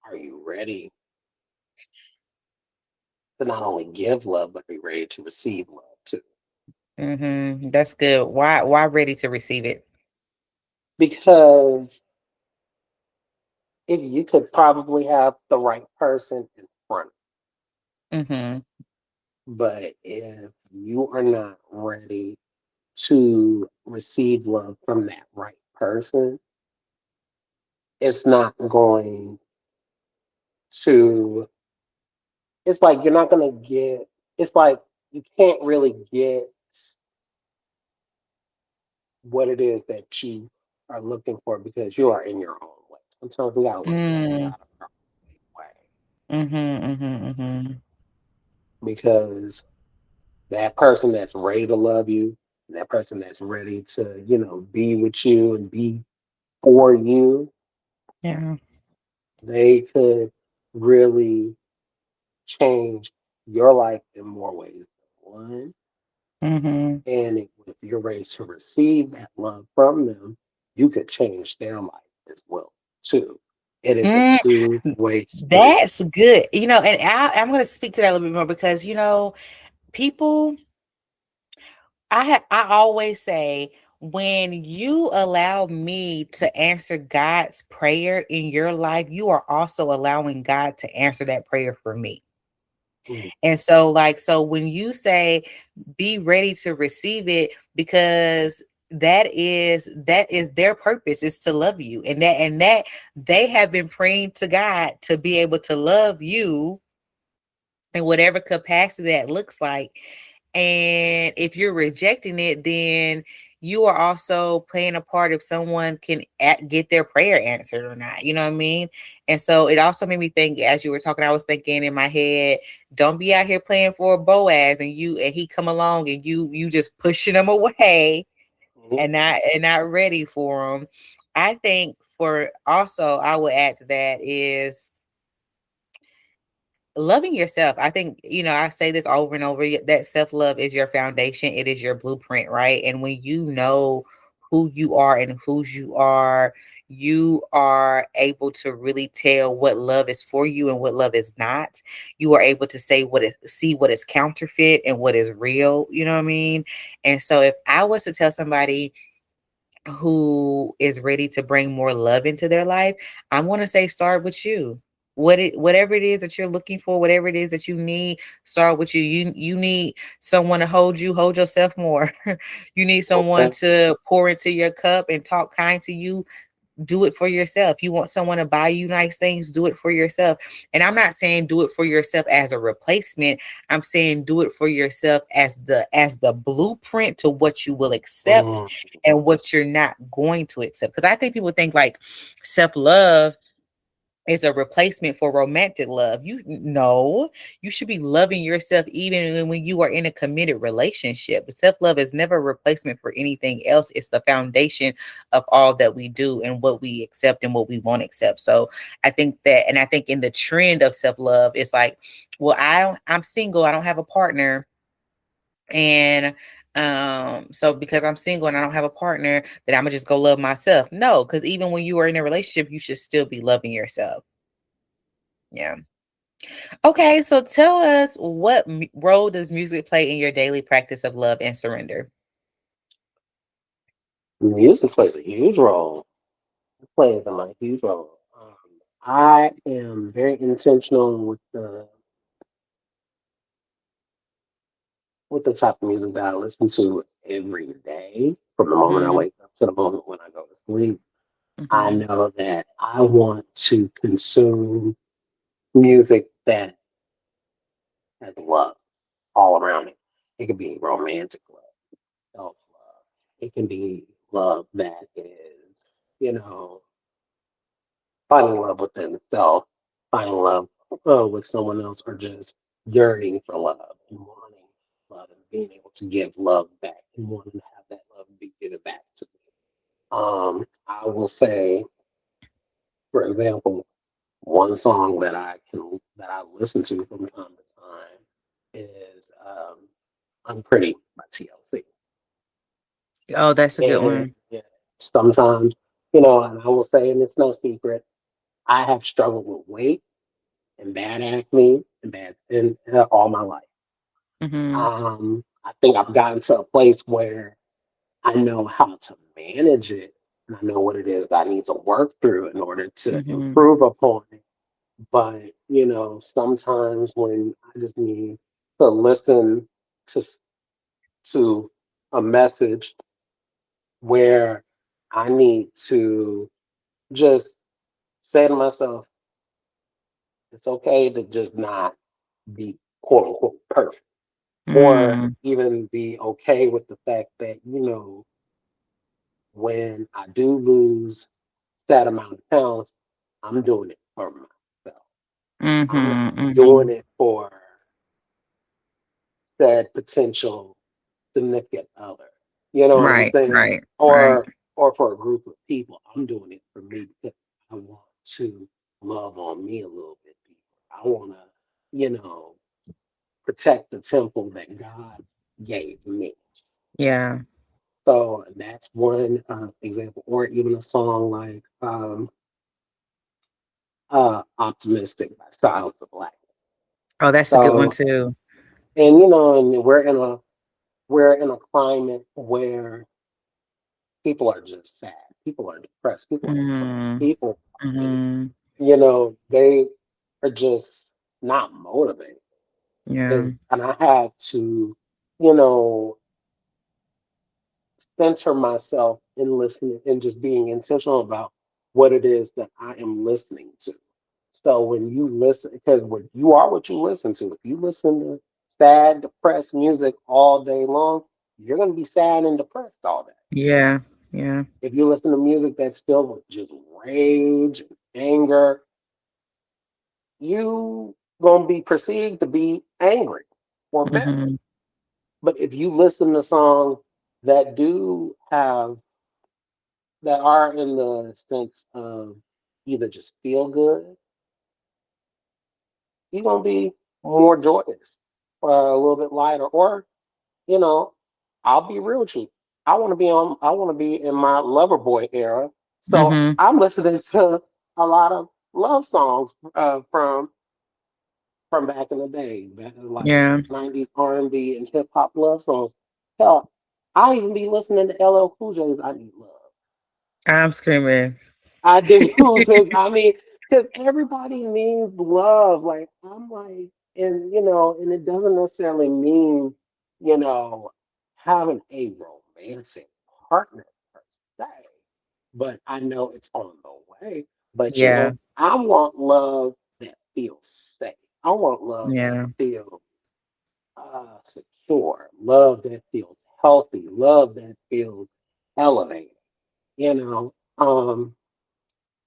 are you ready to not only give love, but be ready to receive love too? That's good. Why ready to receive it? Because if you could probably have the right person in front. Mm-hmm. But if you are not ready to receive love from that right person, it's not going to, it's like you're not going to get, it's like you can't really get what it is that you are looking for because you are in your own way. Sometimes we got to let God get Mm. out of our way Mm-hmm. Mm-hmm. Mm-hmm. because that person that's ready to love you, that person that's ready to, be with you and be for you, Yeah. they could really change your life in more ways than one. Mm-hmm. And if you're ready to receive that love from them, you could change their life as well, too. It is a Mm. two-way street. That's good. And I'm going to speak to that a little bit more because, people, I always say, when you allow me to answer God's prayer in your life, you are also allowing God to answer that prayer for me. Mm, And so, so when you say be ready to receive it, because that is their purpose, is to love you, and that they have been praying to God to be able to love you in whatever capacity that looks like. And if you're rejecting it, then you are also playing a part if someone can get their prayer answered or not. You know what I mean? And so it also made me think, as you were talking, I was thinking in my head, don't be out here playing for Boaz and he come along and you just pushing him away mhm, and not ready for him. I think for also I would add to that is loving yourself. I think, I say this over and over, that self-love is your foundation. It is your blueprint, right? And when you know who you are and whose you are able to really tell what love is for you and what love is not. You are able to see what is counterfeit and what is real, you know what I mean? And so if I was to tell somebody who is ready to bring more love into their life, I'm going to say start with you. Whatever it is that you're looking for, whatever it is that you need, start with you. You need someone to hold yourself more. You need someone okay. to pour into your cup and talk kind to you. Do it for yourself. You want someone to buy you nice things, do it for yourself. And I'm not saying do it for yourself as a replacement. I'm saying do it for yourself as the blueprint to what you will accept Mm, and what you're not going to accept. Because I think people think like self-love is a replacement for romantic love. You know, you should be loving yourself even when you are in a committed relationship. Self-love is never a replacement for anything else. It's the foundation of all that we do and what we accept and what we won't accept. So I think that, and I think in the trend of self-love, it's like, well, I'm single, I don't have a partner. And so because I'm single and I don't have a partner, that I'm gonna just go love myself. No, because even when you are in a relationship, you should still be loving yourself. Yeah. Okay, so tell us, what role does music play in your daily practice of love and surrender? music plays a huge role. It plays a huge role. I am very intentional with the type of music that I listen to every day, from the moment I Mhm, wake up to the moment when I go to sleep. I mhm, know that I want to consume music that has love all around it. It could be romantic love, self love. It can be love that is, you know, finding love within self, finding love with someone else, or just yearning for love and wanting love and being able to give love back and wanting to have that love be given back to me. I will say, for example, one song that I listen to from time to time is "I'm Pretty" by TLC, oh, that's a good and one. yeah, sometimes, and I will say, and it's no secret, I have struggled with weight and bad acne and bad and all my life. Mhm, I think I've gotten to a place where I know how to manage it, and I know what it is that I need to work through in order to mhm, improve upon it. But, sometimes when I just need to listen to to a message where I need to just say to myself, it's okay to just not be quote unquote perfect, or Mm, even be okay with the fact that, when I do lose that amount of pounds, I'm doing it for myself. I'm not mm-hmm, doing mm-hmm. it for that potential significant other. You know what I'm Right, saying? right, right. Or for a group of people. I'm doing it for me because I want to love on me a little bit deeper. I want to, you know, protect the temple that God gave me. Yeah. So that's one example, or even a song like "Optimistic" by Silence of Black. Oh, that's a good one So, too. and and we're in a climate where people are just sad. People are depressed. People are crying. Mm, People, mm-hmm. they are just not motivated. Yeah, And I had to, you know, center myself in listening and just being intentional about what it is that I am listening to. So when you listen, because you are what you listen to. If you listen to sad, depressed music all day long, you're going to be sad and depressed all day. yeah, yeah, If you listen to music that's filled with just rage and anger, you gonna be perceived to be angry or bitter. mm-hmm. But if you listen to songs that do have that are in the sense of either just feel good, you're gonna be more joyous, or a little bit lighter, or you know, I'll be real with you. I want to be in my lover boy era. So Mm-hmm. I'm listening to a lot of love songs from back in the day, back in like Yeah. 90s R&B and hip hop love songs. Hell, I even be listening to LL Cool J's "I Need Love." I'm screaming. I do, because because everybody needs love. Like I'm like, and it doesn't necessarily mean, you know, having a romantic partner per se, but I know it's on the way. But Yeah, I want love that feels safe. I want love that yeah, feels secure, love that feels healthy, love that feels elevated. You know,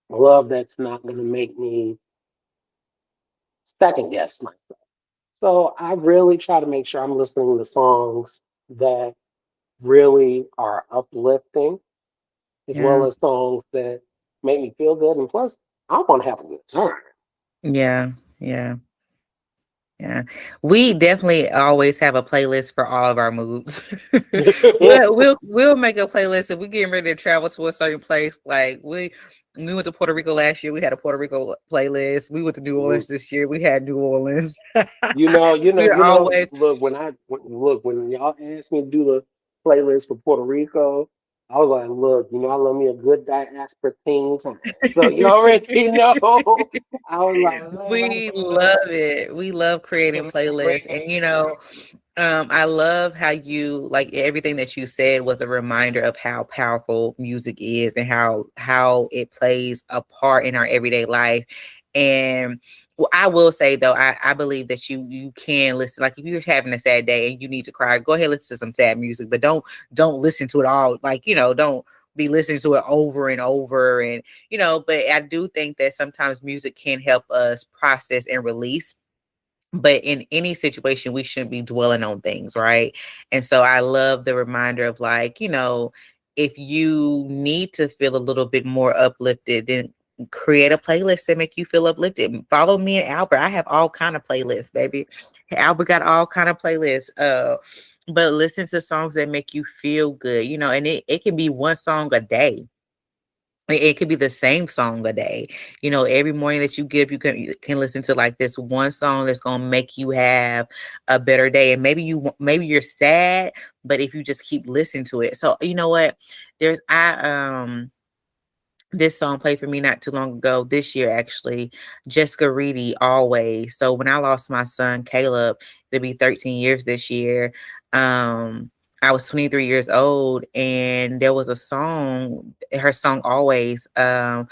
love that's not going to make me second guess myself. So I really try to make sure I'm listening to songs that really are uplifting, as well yeah. as songs that make me feel good. And plus, I want to have a good time. Yeah, yeah, yeah. We definitely always have a playlist for all of our moods. We'll make a playlist if we getting ready to travel to a certain place. Like we went to Puerto Rico last year. We had a Puerto Rico playlist. We went to New Mhm. Orleans this year. We had New Orleans. We're always Look, when y'all asked me to do the playlist for Puerto Rico, I was like, look, I love me a good diaspora team time. So you already know. I was like, we love it. We love creating playlists. And I love how you like everything that you said was a reminder of how powerful music is and how it plays a part in our everyday life. And well, I will say though, I believe that you can listen. Like if you're having a sad day and you need to cry, go ahead listen to some sad music, but don't listen to it all. Like don't be listening to it over and over. And but I do think that sometimes music can help us process and release, but in any situation we shouldn't be dwelling on things, right? And so I love the reminder of like if you need to feel a little bit more uplifted, then create a playlist that make you feel uplifted. Follow me and Albert. I have all kind of playlists, baby. Albert got all kind of playlists, but listen to songs that make you feel good, and it can be one song a day. It could be the same song a day. Every morning that you can listen to like this one song that's gonna make you have a better day. And maybe you're sad, but if you just keep listening to it. So you know what? There's this song played for me not too long ago, this year actually. Jessica Reedy, Always. So when I lost my son Caleb, it'll be 13 years this year. I was 23 years old, and there was a song, her song Always. I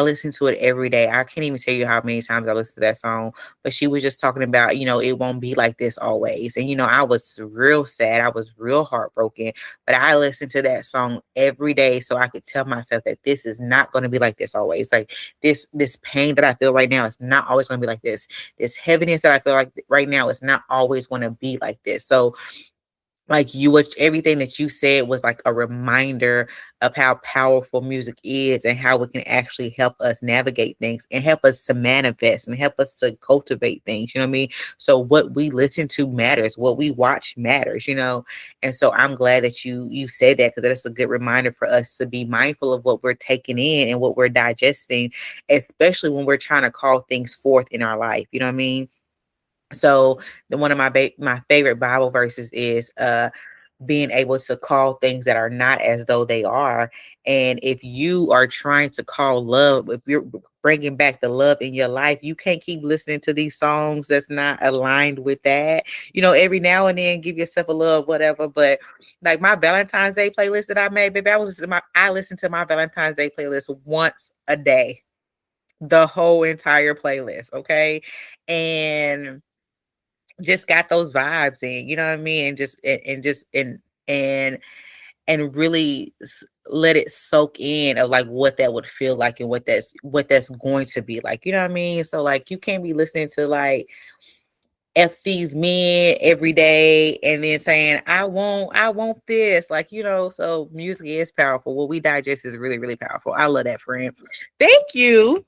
listen to it every day. I can't even tell you how many times I listen to that song. But she was just talking about, it won't be like this always. And I was real sad. I was real heartbroken. But I listened to that song every day so I could tell myself that this is not going to be like this always. Like this pain that I feel right now is not always going to be like this. This heaviness that I feel like right now is not always going to be like this. So like everything that you said was like a reminder of how powerful music is and how it can actually help us navigate things and help us to manifest and help us to cultivate things. You know what I mean? So what we listen to matters, what we watch matters, and so I'm glad that you said that, because that's a good reminder for us to be mindful of what we're taking in and what we're digesting, especially when we're trying to call things forth in our life. You know what I mean? So one of my favorite Bible verses is being able to call things that are not as though they are. And if you are trying to call love, if you're bringing back the love in your life, you can't keep listening to these songs that's not aligned with that. Every now and then give yourself a love, whatever. But like my Valentine's Day playlist that I made, baby, I listen to my Valentine's Day playlist once a day, the whole entire playlist. Okay. And just got those vibes in, you know what I mean? And really let it soak in of like what that would feel like and what that's going to be like, you know what I mean? So like you can't be listening to like F these men every day and then saying I want this, like, so music is powerful. What we digest is really, really powerful. I love that, friend. Thank you.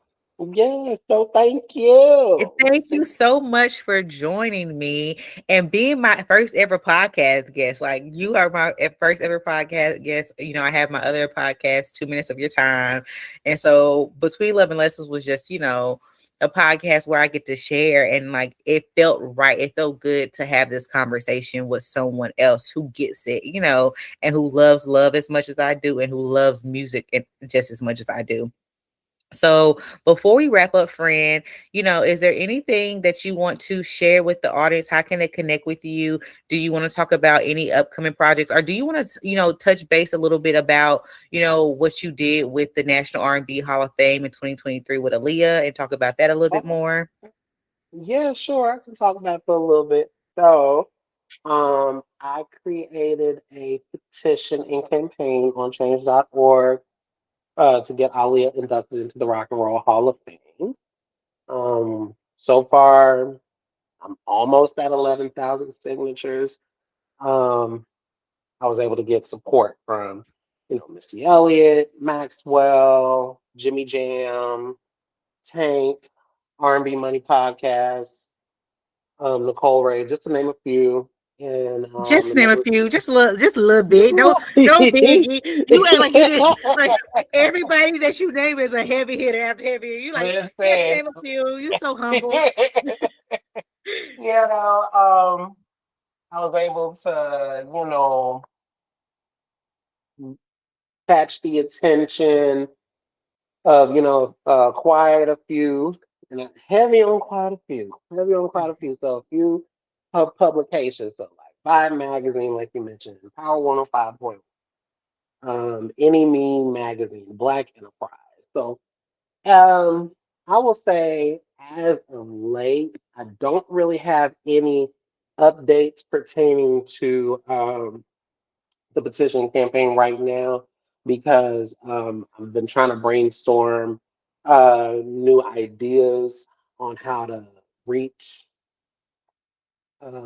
Yeah, so thank you. Thank you so much for joining me and being my first ever podcast guest. Like, you are my first ever podcast guest. I have my other podcast, 2 Minutes of Your Time. And so Between Love and Lessons was just, a podcast where I get to share, and like it felt right. It felt good to have this conversation with someone else who gets it, and who loves love as much as I do and who loves music just as much as I do. So before we wrap up, friend, is there anything that you want to share with the audience? How can they connect with you? Do you want to talk about any upcoming projects, or do you want to, touch base a little bit about, what you did with the National R&B Hall of Fame in 2023 with Aaliyah, and talk about that a little bit Oh, more? yeah, sure. I can talk about for a little bit. So, I created a petition and campaign on change.org to get Aaliyah inducted into the Rock and Roll Hall of Fame. So far, I'm almost at 11,000 signatures. Um, I was able to get support from, Missy Elliott, Maxwell, Jimmy Jam, Tank, R&B Money Podcast, Nicole Ray, just to name a few. And Just name a another. few, just a little bit. No biggie. You act like you did, like everybody that you name is a heavy hitter after heavy hitter. You like, just Listen, name a few. You so humble. I was able to, catch the attention of, quite a few, and heavy on quite a few, heavy on quite a few. So a few publications, so like Vibe Magazine, like you mentioned, Power 105.1, Any Mean Magazine, Black Enterprise. So um, I will say, as of late, I don't really have any updates pertaining to the petition campaign right now because I've been trying to brainstorm new ideas on how to reach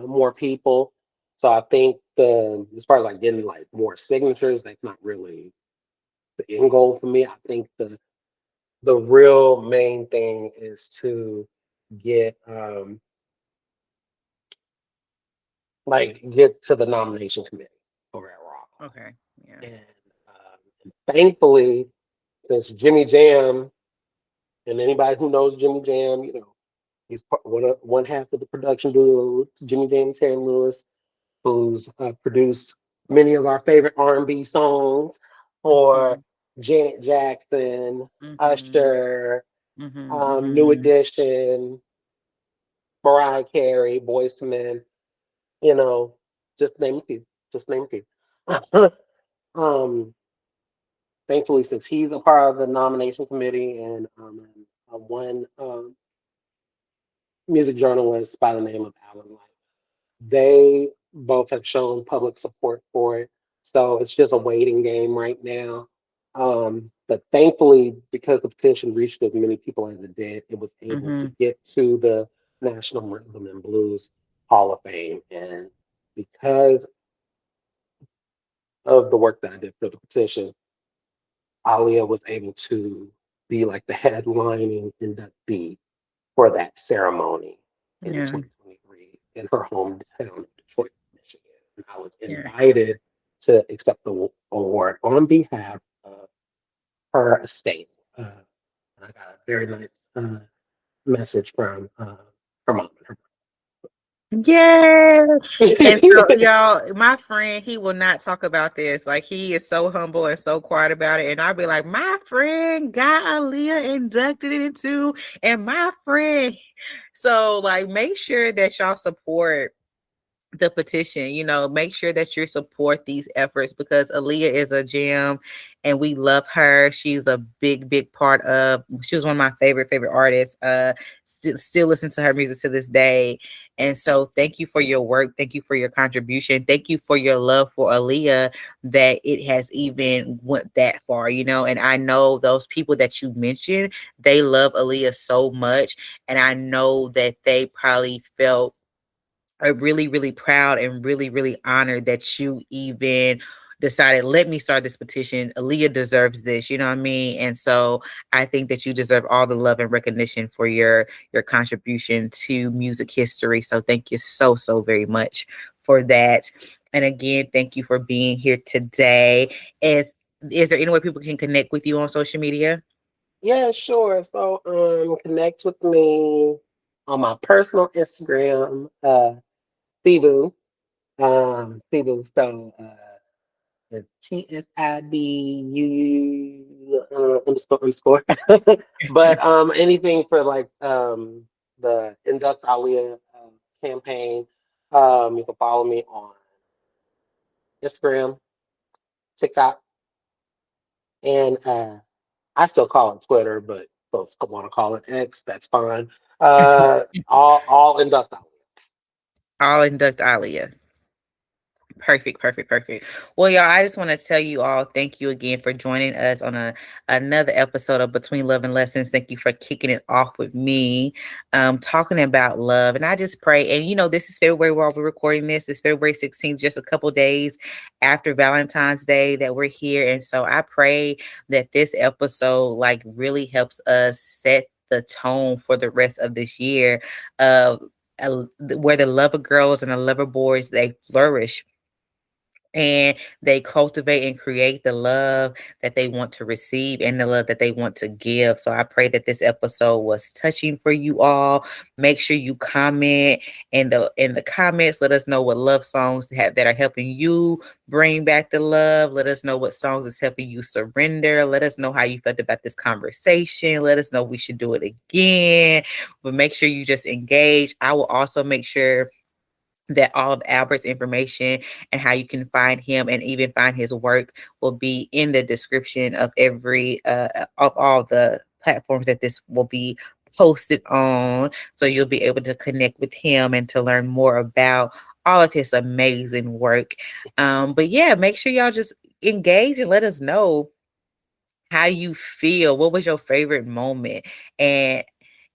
more people. So I think as far as like getting like more signatures, that's not really the end goal for me. I think the real main thing is to get get to the nomination committee over at Rock Hall. Okay. Yeah. And thankfully, since Jimmy Jam and anybody who knows Jimmy Jam, he's one half of the production duo, Jimmy Jam and Terry Lewis, who's produced many of our favorite R&B songs for Mhm. Janet Jackson, Mm-hmm. Usher, Mm-hmm. New Mm-hmm. Edition, Mariah Carey, Boyz II Men, you know, just name a few. Just name a few. um, Thankfully, since he's a part of the nomination committee and one music journalist by the name of Alan White, they both have shown public support for it. So it's just a waiting game right now. But thankfully, because the petition reached as many people as it did, it was able to Mm-hmm. get to the National Rhythm and Blues Hall of Fame. And because of the work that I did for the petition, Alia was able to be like the headlining inductee for that ceremony in Yeah. 2023 in her hometown of Detroit, Michigan. And I was Yeah. invited to accept the award on behalf of her estate. I got a very nice message from her mom and Yeah. And so, her. y'all, my friend, he will not talk about this. Like, he is so humble and so quiet about it. And I'll be like, my friend got Aaliyah inducted into, and my friend. So, like, make sure that y'all support the petition. Make sure that you support these efforts because Aaliyah is a gem and we love her. She's a big part of, she was one of my favorite artists. Still listen to her music to this day. And so thank you for your work. Thank you for your contribution. Thank you for your love for Aaliyah, that it has even went that far, and I know those people that you mentioned, they love Aaliyah so much. And I know that they probably felt are really proud and really honored that you even decided, let me start this petition. Aaliyah deserves this, you know what I mean? And so I think that you deserve all the love and recognition for your contribution to music history. So thank you so very much for that. And again, thank you for being here today. Is there any way people can connect with you on social media? Yeah, sure. So connect with me on my personal Instagram, Tsibu. Tsibu. So it's TSIBU underscore. But anything for like the Induct Aaliyah campaign, you can follow me on Instagram, TikTok, and I still call it Twitter, but folks want to call it X. That's fine. All Induct Aaliyah. I'll induct Alia. Perfect. Well, y'all, I just want to tell you all thank you again for joining us on another episode of Between Love and Lessons. Thank you for kicking it off with me, talking about love. And I just pray, and this is February while we're recording this. It's February 16th, just a couple days after Valentine's Day that we're here. And so I pray that this episode like really helps us set the tone for the rest of this year, where the lover girls and the lover boys, they flourish and they cultivate and create the love that they want to receive and the love that they want to give. So I pray that this episode was touching for you all. Make sure you comment in the comments. Let us know what love songs that are helping you bring back the love. Let us know what songs is helping you surrender. Let us know how you felt about this conversation. Let us know if we should do it again. But make sure you just engage. I will also make sure that all of Albert's information and how you can find him and even find his work will be in the description of every of all the platforms that this will be posted on, so you'll be able to connect with him and to learn more about all of his amazing work. But yeah, make sure y'all just engage and let us know how you feel. What was your favorite moment? And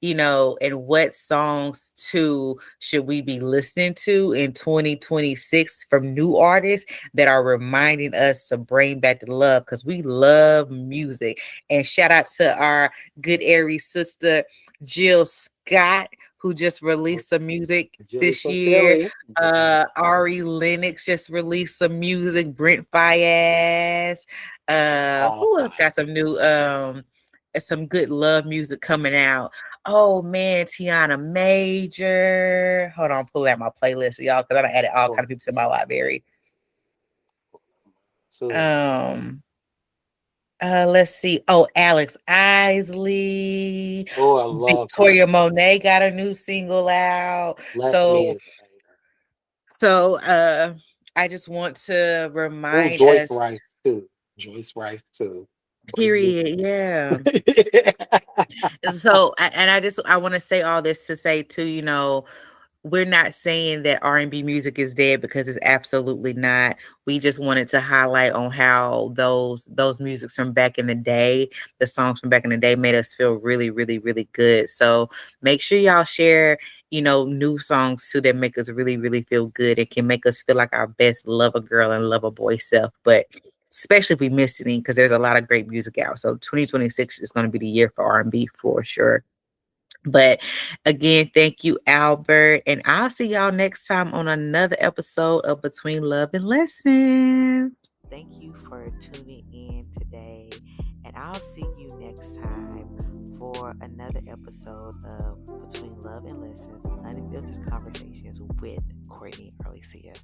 and what songs too should we be listening to in 2026 from new artists that are reminding us to bring back the love, because we love music. And shout out to our good Aries sister Jill Scott, who just released some music Jilly this from year. Philly. Jilly. Ari Lennox just released some music. Brent Fayez. All Who else fire. got some new some good love music coming out? Oh man, Tiana Major. Hold on, pull out my playlist, y'all, because I done added all kind Cool. of people to my library. Too. Um, Let's see. Oh, Alex Isley, Oh, I love Victoria her. Monet got a new single out. Bless Me So, is a banger. so I just want to Oh, remind Joyce us, Rice too. Joyce Rice too. Bring me period. Yeah. back. So, and I want to say all this to say too, we're not saying that R&B music is dead, because it's absolutely not. We just wanted to highlight on how those musics from back in the day, the songs from back in the day, made us feel really, really, really good. So make sure y'all share, new songs too that make us really, really feel good. It can make us feel like our best love a girl and love a boy self. But especially if we miss it, because there's a lot of great music out. So 2026 is going to be the year for R&B for sure. But again, thank you, Albert. And I'll see y'all next time on another episode of Between Love and Lessons. Thank you for tuning in today, and I'll see you next time for another episode of Between Love and Lessons, Unfiltered Conversations with Courtney Arlesia.